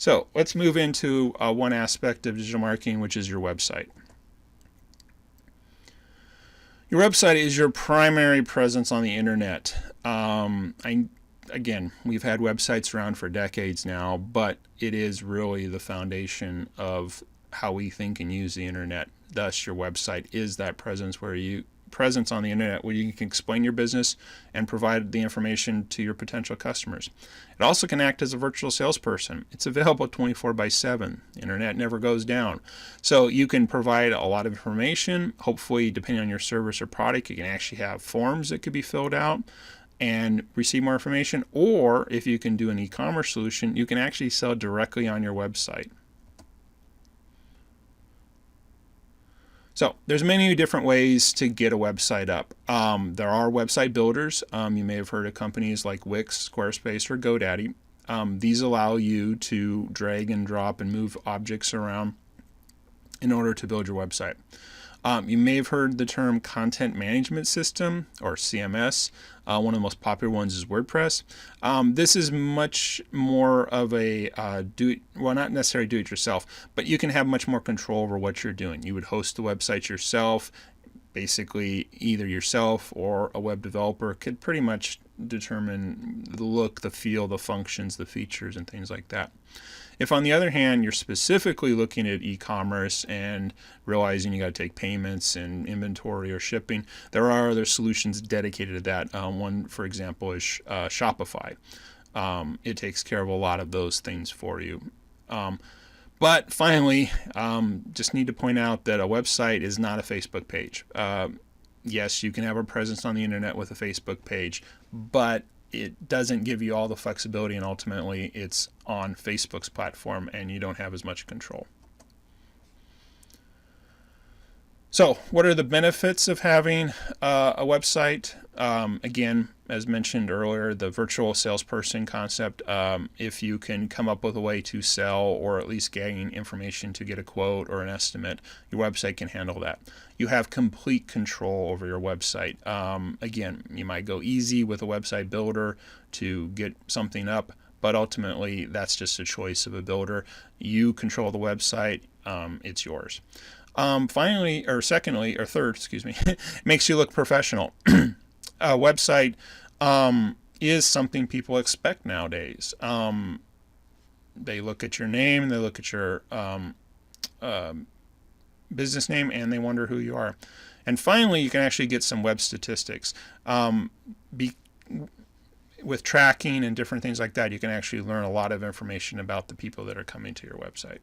So let's move into one aspect of digital marketing, which is your website. Your website is your primary presence on the internet. Again, we've had websites around for decades now, but it is really the foundation of how we think and use the internet. Thus, your website is that presence on the internet where you can explain your business and provide the information to your potential customers. It also can act as a virtual salesperson. It's available 24/7. The internet never goes down. So you can provide a lot of information. Hopefully, depending on your service or product, you can actually have forms that could be filled out and receive more information. Or if you can do an e-commerce solution, you can actually sell directly on your website. So there's many different ways to get a website up. There are website builders. You may have heard of companies like Wix, Squarespace, or GoDaddy. These allow you to drag and drop and move objects around in order to build your website. You may have heard the term content management system, or CMS. One of the most popular ones is WordPress. This is much more of a not necessarily do it yourself, but you can have much more control over what you're doing. You would host the website yourself. Basically, either yourself or a web developer could pretty much determine the look, the feel, the functions, the features, and things like that. If, on the other hand, you're specifically looking at e-commerce and realizing you got to take payments and inventory or shipping, there are other solutions dedicated to that. One, for example, is Shopify. It takes care of a lot of those things for you. But finally, just need to point out that a website is not a Facebook page. Yes, you can have a presence on the internet with a Facebook page, but it doesn't give you all the flexibility, and ultimately it's on Facebook's platform and you don't have as much control. So what are the benefits of having a website? Again, as mentioned earlier, the virtual salesperson concept. If you can come up with a way to sell or at least gain information to get a quote or an estimate, your website can handle that. You have complete control over your website. Again, you might go easy with a website builder to get something up, but ultimately that's just a choice of a builder. You control the website, it's yours. Finally, or secondly, or third, makes you look professional. A website is something people expect nowadays. They look at your name, they look at your business name, and they wonder who you are. And finally, you can actually get some web statistics. With tracking and different things like that, you can actually learn a lot of information about the people that are coming to your website.